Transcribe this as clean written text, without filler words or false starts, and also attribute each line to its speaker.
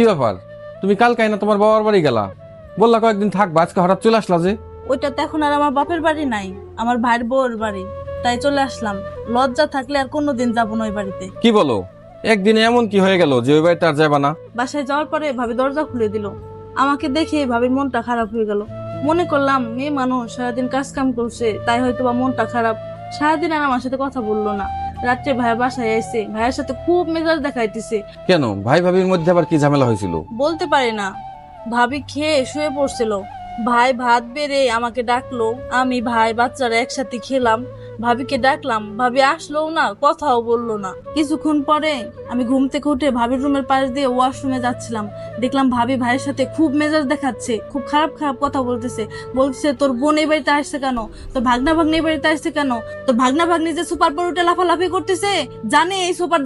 Speaker 1: কি ব্যাপার, তুমি কাল কাই না তোমার বাবার বাড়ি গেলা? বললা কয়েকদিন থাকবা, আজকে হঠাৎ চলে আসলা যে?
Speaker 2: ওইটা তো এখন আর আমার বাপের বাড়ি নাই, আমার ভাইয়ের বউর বাড়ি, তাই চলে আসলাম। লজ্জা থাকলে আর কোনোদিন যাবো না ওই বাড়িতে।
Speaker 1: কি বলো, একদিনে এমন কি হয়ে গেল যে ওই বাড়িতে আর যাবা না?
Speaker 2: বাসায় যাওয়ার পরে ভাবি দরজা খুলে দিল। আমাকে দেখে ভাবির মনটা খারাপ হয়ে গেল। মনে করলাম মেয়ে মানুষ সারাদিন কাজ কাম করছে, তাই হয়তো বা মনটা খারাপ। সারাদিন আর আমার সাথে কথা বললো না। রাত্রে ভাইয়া বাসায় এসে ভাইয়ের সাথে খুব মেজাজ দেখাইতেছে।
Speaker 1: কেন, ভাই ভাবির মধ্যে আবার কি ঝামেলা হয়েছিল?
Speaker 2: বলতে পারি না। ভাবি খেয়ে শুয়ে পড়ছিল, ভাই ভাত বেড়ে আমাকে ডাকলো, আমি ভাই বাচ্চারা একসাথে খেলাম। ভাবিকে ডাকলাম, ভাবি আসলোও না, কথাও বললো না। কিছুক্ষণ পরে আমি ঘুম থেকে উঠে ভাবির রুমের পাশ দিয়ে ওয়াশরুমে যাচ্ছিলাম। দেখলাম ভাবি ভাইয়ের সাথে খুব মেজাজ দেখাচ্ছে, খুব খারাপ খারাপ কথা বলতেছে। বলছে তোর বোন এই বাড়িতে আসছে কেন, তোর ভাগনা ভাগ্নি এই বাড়িতে আসছে কেন, তোর ভাগনা ভাগ্নি যে সুপার পর উঠে লাফালাফি করতেছে, জানে এই সুপার